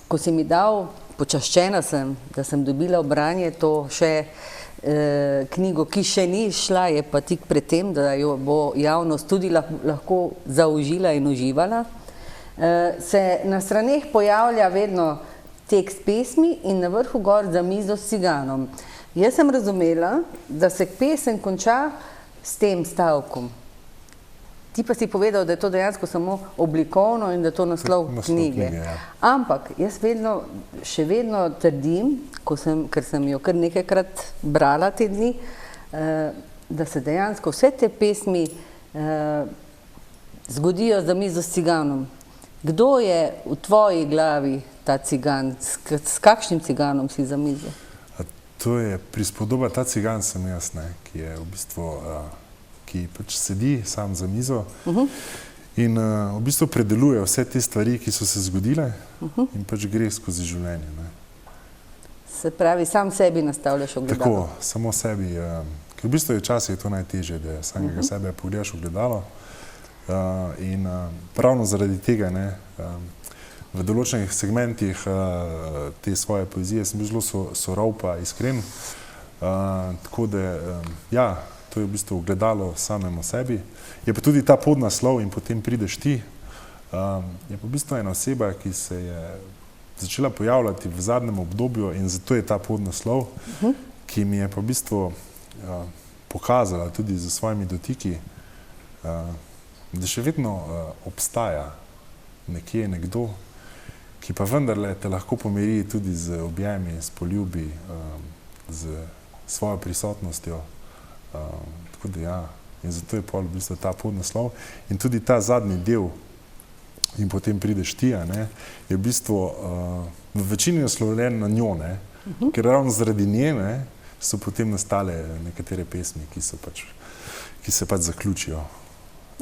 ko si mi dal, počaščena sem, da sem dobila v branje to še knjigo, ki še ni šla, je pa tik pred tem, da jo bo javnost tudi lahko zaužila in uživala, se na straneh pojavlja vedno tekst pesmi in na vrhu gor za mizo s ciganom. Jaz sem razumela, da se pesem konča s tem stavkom. Ti pa si povedal, da je to dejansko samo oblikovno in da je to naslov knjige. Ampak jaz še vedno trdim, ker sem jo kar nekajkrat brala te dni, da se dejansko vse te pesmi zgodijo za mizo s ciganom. Kdo je v tvoji glavi ta cigan? S kakšnim ciganom si za mizo? To je prispodoba, ta cigan sem jaz, ne, ki je v bistvu ki pač sedi sam za mizo in v bistvu predeluje vse te stvari, ki so se zgodile in pač gre skozi življenje, ne. Se pravi, sam sebi nastavljaš ogledalo. Tako, samo sebi. Ker v bistvu je včasih to najtežje, da samega sebe pogledaš v ogledalo in ravno zaradi tega, ne, v določenih segmentih te svoje poezije sem bil zelo surov pa iskren, tako da, ja, to je v bistvu ogledalo samemu sebi. Je pa tudi ta podnaslov in potem prideš ti. Je pa v bistvu ena oseba, ki se je začela pojavljati v zadnjem obdobju in zato je ta podnaslov, ki mi je pa v bistvu pokazala tudi z svojimi dotiki, da še vedno obstaja nekje nekdo, ki pa vendarle te lahko pomiri tudi z objemi, s poljubi, z svojo prisotnostjo. Tako da ja, in zato je pol v bistvu ta podnaslov. In tudi ta zadnji del, in potem prideš ti, ne, je v bistvu v večini naslovljen na njo, ne, ker ravno zaradi nje, ne, so potem nastale nekatere pesmi, ki se pač zaključijo.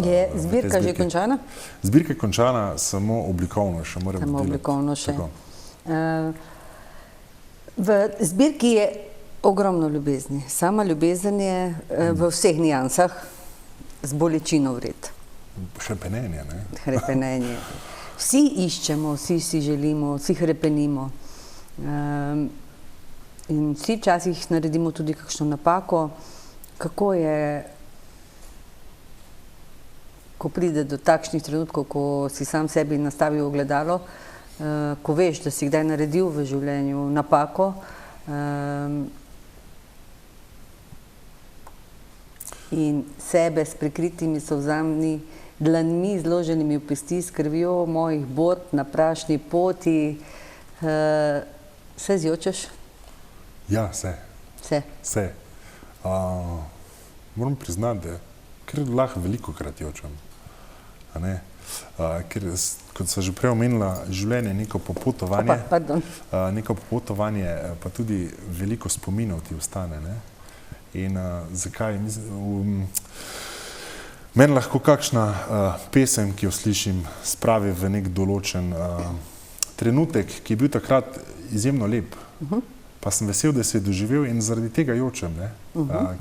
Je zbirka že končana? Zbirka je končana, samo oblikovno še moram Samo delati. oblikovno še. Tako. V zbirki je ogromno ljubezni. Sama ljubezen je v vseh nijansah z bolečino vred. Hrepenenje, ne? Hrepenenje. Vsi iščemo, vsi si želimo, vsi hrepenimo. In vsi včasih naredimo tudi kakšno napako. Kako je, ko pride do takšnih trenutkov, ko si sam sebi nastavil ogledalo, ko veš, da si kdaj naredil v življenju napako, in sebe s prikritimi solzami, dlanmi zloženimi v pesti, s krvjo mojih bot na prašni poti, se zjočeš? Ja, se. Se. Moram priznati, da kar lahko velikokrat jočem. Ker, kot sem že prej omenila, življenje je neko popotovanje. Neko popotovanje, pa tudi veliko spominov ti ostane. Ne? In zakaj? Meni lahko kakšna pesem, ki jo slišim, spravi v nek določen trenutek, ki je bil takrat izjemno lep. Pa sem vesel, da si je doživel in zaradi tega jočem, ne?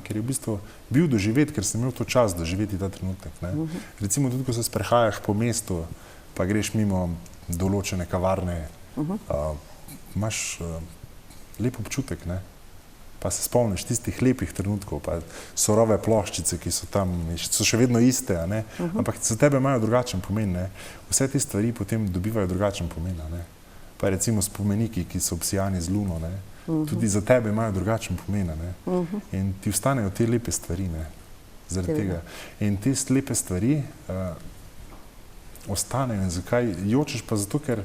Ker je v bistvu bil doživet, ker sem imel to čas doživeti ta trenutek. Ne? Recimo tudi, ko se sprehajaš po mestu, pa greš mimo določene kavarne, imaš lep občutek, ne? Pa se spomniš tistih lepih trenutkov, pa surove ploščice, ki so tam, so še vedno iste, ne? Ampak za tebe imajo drugačen pomen. Ne? Vse te stvari potem dobivajo drugačen pomen. Ne? Pa recimo spomeniki, ki so obsijani z luno, ne? Tudi za tebe imajo drugačen pomen. Ne? In ti ostanejo te lepe stvari. Ne? Zaradi tega. In te lepe stvari ostanejo. In zakaj jočeš? Pa zato, ker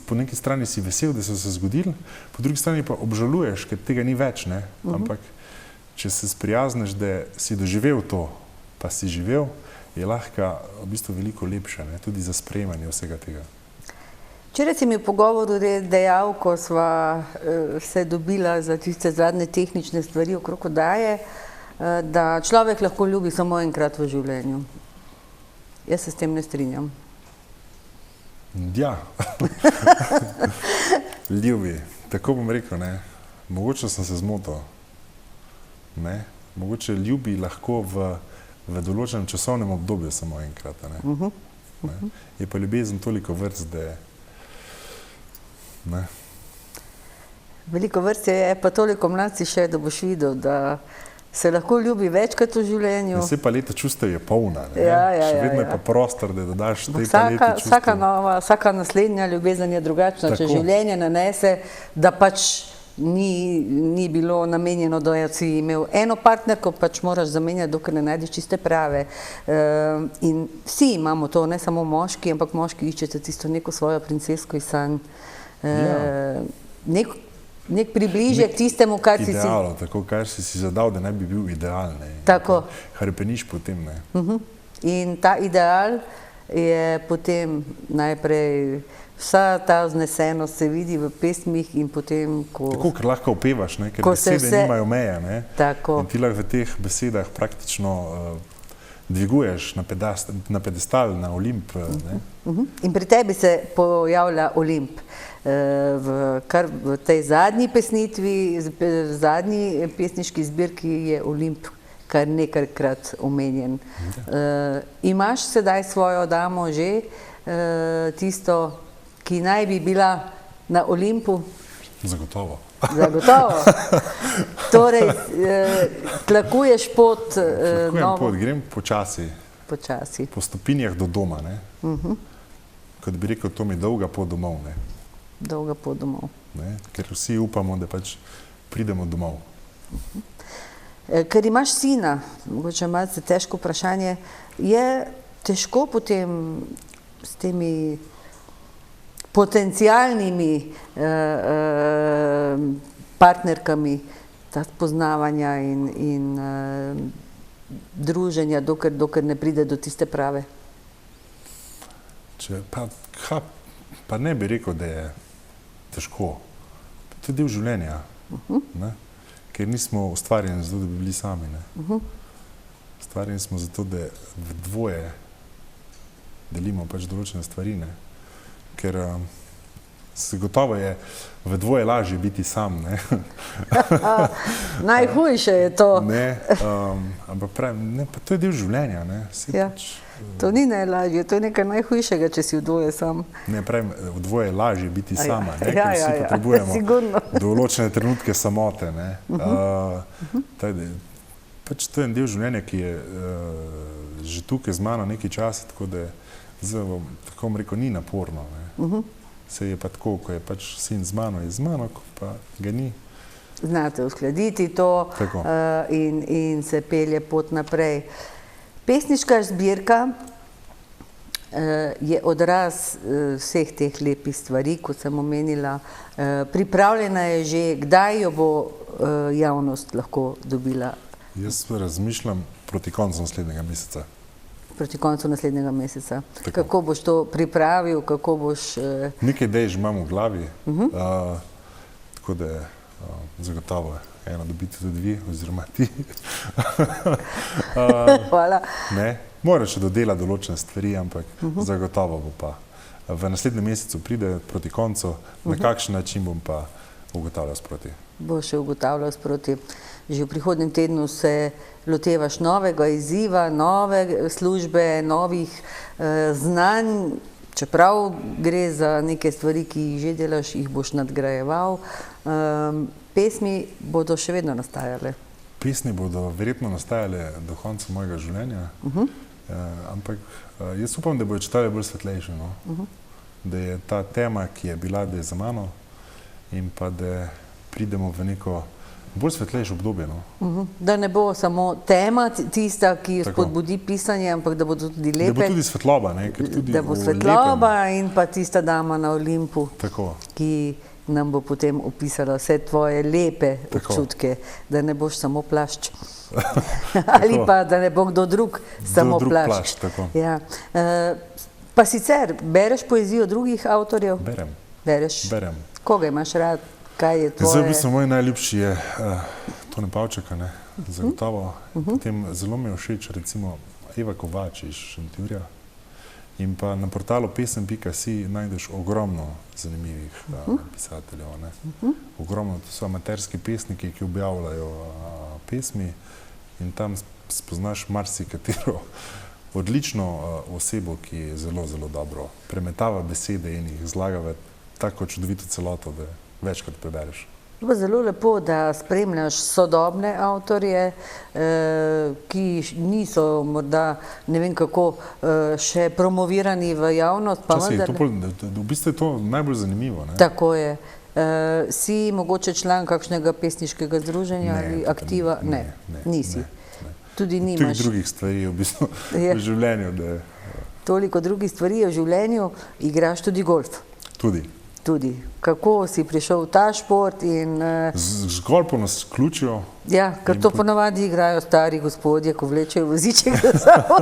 po neki strani si vesel, da so se zgodili, po drugi strani pa obžaluješ, ker tega ni več. Ne? Ampak če se sprijazneš, da si doživel to, pa si živel, je lahko v bistvu veliko lepše, ne? Tudi za sprejemanje vsega tega. Včeraj si mi v pogovoru dejal, ko sva se dobila za tiste zadnje tehnične stvari okrog oddaje, da človek lahko ljubi samo enkrat v življenju. Jaz se s tem ne strinjam. Ja, ljubi. Tako bom rekel, ne. Mogoče sem se zmotil. Ne. Mogoče ljubi lahko v določenem časovnem obdobju samo enkrat. Ne. Je pa ljubezen toliko vrst, da ne. Veliko vrst je, pa toliko mlad si še, da boš videl, da se lahko ljubi večkrat v življenju. Vse paleta čustev je polna. Ne? Še vedno je pa prostor, da dodaš te palete čustev. Vsaka naslednja ljubezen je drugačna. Če življenje nanese, da pač ni bilo namenjeno, da si imel eno partnerko, pač moraš zamenjati, dokler ne najdeš čiste prave. In vsi imamo to, ne samo moški, ampak moški iščete tisto neko svojo princesko iz sanj. Nek približek tistemu, kar si si... Idealo, tako, kar si zadal, da ne bi bil ideal. Tako. Hrepeniš potem, ne. In ta ideal je potem najprej, vsa ta vznesenost se vidi v pesmih in potem, ko... Tako, ker lahko opevaš, ne, ker besede nimajo meje, ne. Tako. In ti lahko v teh besedah praktično dviguješ na pedestal, na Olimp, ne. In pri tebi se pojavlja Olimp. V tej zadnji pesnitvi, v zadnji pesniški zbirki je Olimp kar nekajkrat omenjen. Imaš sedaj svojo damo že, tisto, ki naj bi bila na Olimpu? Zagotovo. Zagotovo. Torej, tlakuješ pot novo? Tlakujem pot, grem počasi. Počasi. Po stopinjah do doma, ne. Kot bi rekel, to mi je dolga pot domov, ne. dolga pot domov. ne, ker vsi upamo, da pač pridemo domov. Ker imaš sina, mogoče malce težko vprašanje, je težko potem s temi potencialnimi partnerkami ta spoznavanja in druženja, dokler ne pride do tiste prave? Pa ne bi rekel, da je težko. To je del življenja, ne? Ker nismo ustvarjeni zato, da bi bili sami. Ne? Ustvarjeni smo zato, da v dvoje delimo pač določene stvari. Ne? Ker gotovo je v dvoje lažje biti sam. Ne? Najhujše je to. Ne, ampak pravim, ne, pa to je del življenja. Ne? Ja. To ni najlažje, to je nekaj najhujšega, če si v dvoje sam. Ne, pravim, v dvoje je lažje biti sama, ne? Ja, Ker vsi ja, potrebujemo sigurno. določene trenutke samote. Ne? Pač to je en del življenja, ki je že tukaj z mano nekaj časa, tako da zdaj, tako bom rekel, ni naporno. Ne? Se je pa tako, ko je pač sin z mano, ko pa ga ni. Znate uskladiti to in se pelje pot naprej. Pesniška zbirka je odraz vseh teh lepih stvari, kot sem omenila. Pripravljena je že, kdaj jo bo javnost lahko dobila? Jaz razmišljam proti koncu naslednjega meseca. Proti koncu naslednjega meseca. Tako. Kako boš to pripravil, kako boš... Nekaj idej že imam v glavi, tako da zagotovo eno dobite tudi vi, oziroma ti. Hvala. Ne, moraš še dodelati določene stvari, ampak zagotovo bo pa. V naslednjem mesecu pride proti koncu, na kakšen način bom pa ugotavljal sproti. Bo še ugotavljal sproti. Že v prihodnjem tednu se lotevaš novega izziva, nove službe, novih znanj, čeprav gre za neke stvari, ki jih že delaš, jih boš nadgrajeval. Pesmi bodo še vedno nastajale. Pesmi bodo verjetno nastajale do konca mojega življenja, ampak jaz upam, da bodo čitali bolj svetlejše. No? Da je ta tema, ki je bila, da je za mano in pa da pridemo v neko bolj svetlejše obdobje. No? Da ne bo samo tema tista, ki spodbudi pisanje, ampak da bodo tudi lepe. Da bo tudi svetloba. Ne? Ker tudi da bo svetloba in pa tista dama na Olimpu, Tako. ki nam bo potem opisala vse tvoje lepe občutke, da ne boš samo plašč. Ali pa, da ne bo kdo drug samo plašč. Ja. Pa sicer, bereš poezijo drugih avtorjev? Berem. Bereš? Berem. Koga imaš rad? Kaj je tvoje? Zdaj, v bistvu, moj najljubši je Tone Pavčaka, ne? Zagotovo. Potem zelo mi je všeč, recimo, Eva Kovač iz Šentjurja. In pa na portalu pesem.si najdeš ogromno zanimivih pisateljev. Ne? Ogromno, to so amaterski pesniki, ki objavljajo pesmi in tam spoznaš marsikatero odlično osebo, ki je zelo, zelo dobro premetava besede in jih zlaga v tako čudovito celoto, da večkrat prebereš. Bo zelo lepo, da spremljaš sodobne avtorje, ki niso morda, ne vem kako, še promovirani v javnost. V bistvu je to najbolj zanimivo. Ne? Tako je. Si mogoče član kakšnega pesniškega združenja ali aktiva? Ne, nisi. Tudi nimaš. Tudi drugih stvari v bistvu v življenju. Toliko drugih stvari v življenju, igraš tudi golf. Tudi. Kako si prišel v ta šport in... Z golfom nas ključijo. Ja, ker to ponavadi igrajo stari gospodje, ko vlečejo voziček za sabo.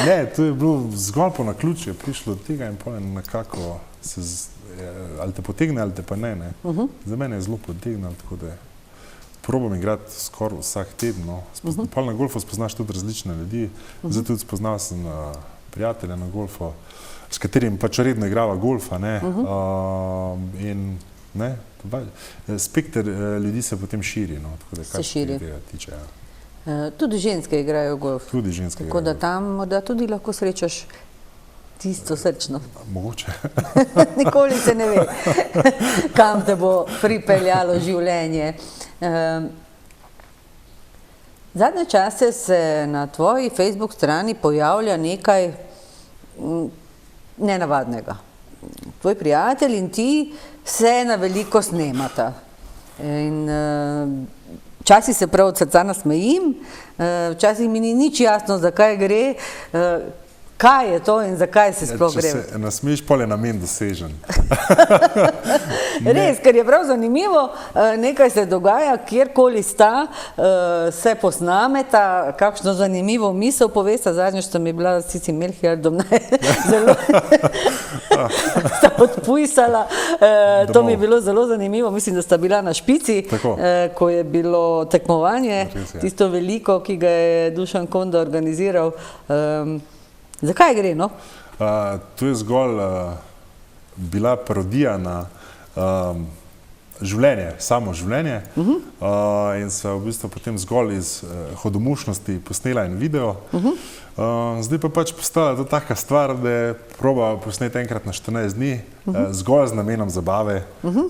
Ne, to je bilo z golfom na ključje, prišlo od tega in potem nekako se, ali te potegne, ali te pa ne. Za mene je zelo potegnilo, tako da probam igrati skoraj vsak teden. No. Na golfu spoznaš tudi različne ljudi, zdaj tudi spoznal sem prijatelja na golfu, s katerim pač redno igrava golfa, ne, in ne, spekter ljudi se potem širi, no, tako da kar se tega tiče. Tudi ženske igrajo golf. Tudi ženske tako da tam morda tudi lahko srečaš tisto srčno. Mogoče. Nikoli se ne ve, kam te bo pripeljalo življenje. Zadnje čase se na tvoji Facebook strani pojavlja nekaj nenavadnega. Tvoj prijatelj in ti se na veliko snemata. In včasih se prav od srca nasmejim, včasih mi ni nič jasno, zakaj gre, kaj je to in zakaj se sploh gre. Če se nasmeješ, pol je namen dosežen. Res, ker je prav zanimivo, nekaj se dogaja, kjerkoli sta, se posnameta, kakšno zanimivo misel povesta, zadnjič sta mi bila s Cici Melhjardom zelo sta odpujsala, to mi je bilo zelo zanimivo, mislim, da sta bila na Špici, ko je bilo tekmovanje, tisto veliko, ki ga je Dušan Konda organiziral. Zakaj gre, no? To je zgolj bila parodija na življenje, samo življenje in se v bistvu potem zgolj iz hudomušnosti posnela en video. Zdaj pa pač postala to taka stvar, da je proba posneti enkrat na 14 dni, zgolj z namenom zabave,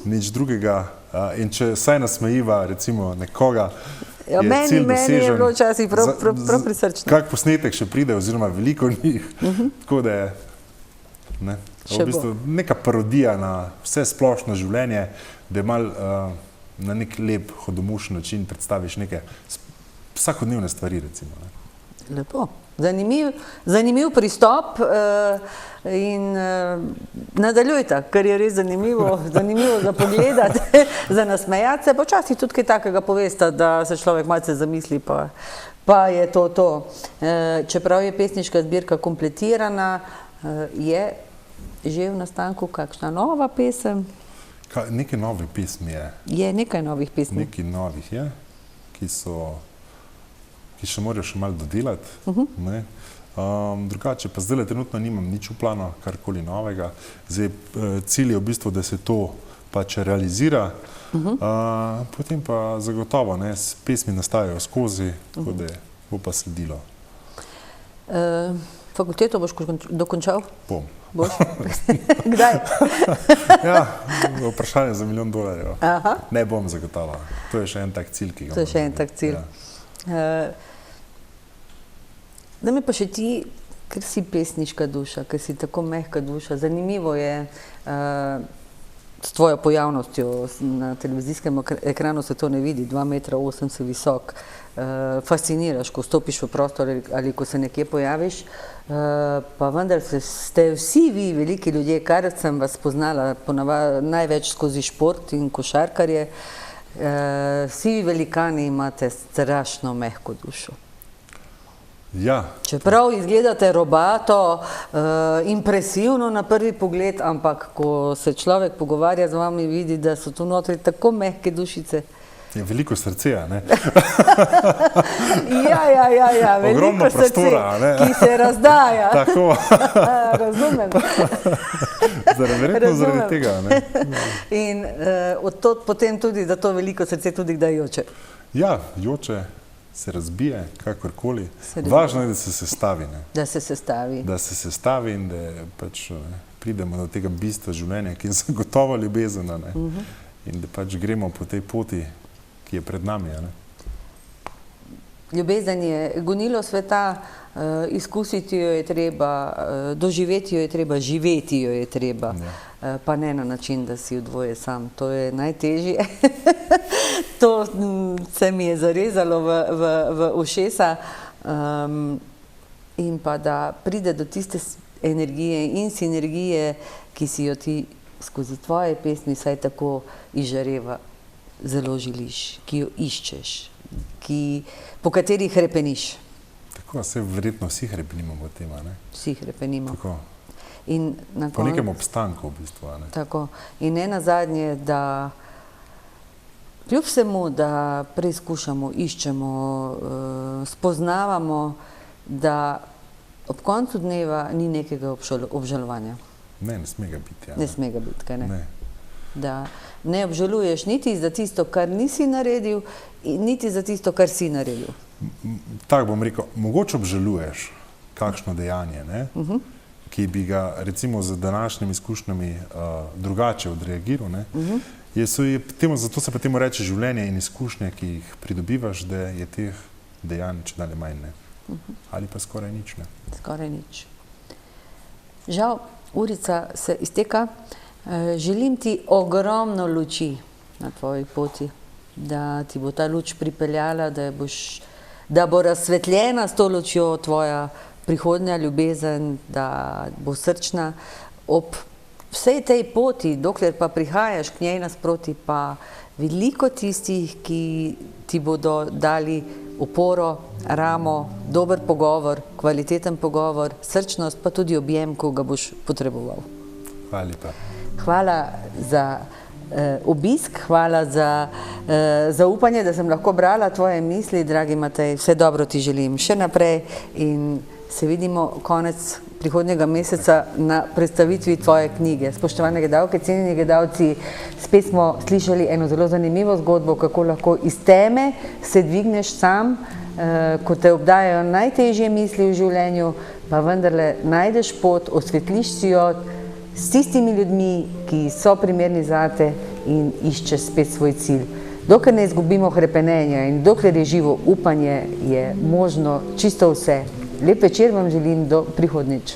nič drugega. In če saj nasmejiva recimo nekoga, meni je bilo včasih prav prisrčno. Kak posnetek še pride, oziroma veliko njih, tako da je v bistvu neka parodija na vse splošno življenje, da je malo na nek lep, hudomušen način predstaviš neke vsakodnevne stvari, recimo. Lepo. Zanimiv pristop in nadaljujte, ker je res zanimivo za pogledati, za nasmejati se, počasih tudi kaj takega povesta, da se človek malce zamisli, pa je to. Čeprav je pesniška zbirka kompletirana, je že v nastanku kakšna nova pesem? Nekaj novih pesmi je. Je nekaj novih pesmi? Nekaj novih je, ki še morajo še malo dodelati. Drugače pa zdaj trenutno nimam nič v planu, karkoli novega. Zdaj cilj je v bistvu, da se to pač realizira, potem pa zagotovo, pesmi nastajajo skozi, tako da bo pa sledilo. Fakulteto boš dokončal? Bom. Boš? Kdaj? Ja, vprašanje za $1 milijon. Ne bom zagotovo. To je še en tak cilj, ki ga imam. To je še en tak cilj. Da mi pa še ti, ker si pesniška duša, ker si tako mehka duša, zanimivo je s tvojo pojavnostjo na televizijskem ekranu se to ne vidi, 2,8 metra si visok, fasciniraš, ko stopiš v prostor ali ko se nekje pojaviš, pa vendar ste vsi vi veliki ljudje, kar sem vas poznala največ skozi šport in košarkarje, vsi velikani imate strašno mehko dušo. Ja. Čeprav izgledate robato, impresivno na prvi pogled, ampak ko se človek pogovarja z vami, vidi, da so tu notri tako mehke dušice. Je veliko srce, ne? Ja, veliko srce, ki se razdaja. Tako. Razumem. Verjetno zaradi tega, ne? In od tod potem tudi, da to veliko srce tudi kdaj joče. Ja, joče, se razbije, kakorkoli. Važno je, da se sestavi, ne? Da se sestavi. Da se sestavi in da pač pridemo do tega bistva življenja, ki je zagotovo ljubezen, ne? In da pač gremo po tej poti, ki je pred nami, ne? Ljubezen je gonilo sveta, izkusiti jo je treba, doživeti jo je treba, živeti jo je treba, pa ne na način, da si v dvoje sam. To je najtežje. To se mi je zarezalo v ušesa in pa da pride do tiste energije in sinergije, ki si jo ti skozi tvoje pesmi saj tako izžareva, zelo želiš, ki jo iščeš, po kateri hrepeniš. Tako, se verjetno vsi hrepenimo po tem, ne? Vsi hrepenimo. Tako. Po nekem obstanku v bistvu, ne? Tako. In ne nazadnje, da kljub vsemu, da preizkušamo, iščemo, spoznavamo, da ob koncu dneva ni nekega obžalovanja. Ne sme ga biti, ja. Ne sme ga biti, kaj ne? Ne. Da ne obžaluješ niti za tisto, kar nisi naredil, niti za tisto, kar si naredil. Tako bom rekel, mogoče obžaluješ kakšno dejanje, ne? Ki bi ga recimo z današnjimi izkušnjami drugače odreagiral, ne? Zato se pa temu reče življenje in izkušnje, ki jih pridobivaš, da je teh dejanj čedalje manj, ne? Ali pa skoraj nič, ne? Skoraj nič. Žal, urica se izteka. Želim ti ogromno luči na tvoji poti, da ti bo ta luč pripeljala, da bo razsvetljena s to lučjo tvoja prihodnja ljubezen, da bo srčna ob vsej tej poti, dokler pa prihajaš k njej nasproti, pa veliko tistih, ki ti bodo dali oporo, ramo, dober pogovor, kvaliteten pogovor, srčnost, pa tudi objem, ko ga boš potreboval. Hvala lepa. Hvala za obisk, hvala za zaupanje, da sem lahko brala tvoje misli, dragi Matej, vse dobro ti želim še naprej in se vidimo konec prihodnjega meseca na predstavitvi tvoje knjige. Spoštovane gledalke, cenjeni gledalci, spet smo slišali eno zelo zanimivo zgodbo, kako lahko iz teme se dvigneš sam, ko te obdajajo najtežje misli v življenju, pa vendarle najdeš pot, osvetliš si jo s tistimi ljudmi, ki so primerni zate in iščeš spet svoj cilj. Dokler ne izgubimo hrepenenja in dokler je živo upanje, je možno čisto vse. Lep večer vam želim, do prihodnjič.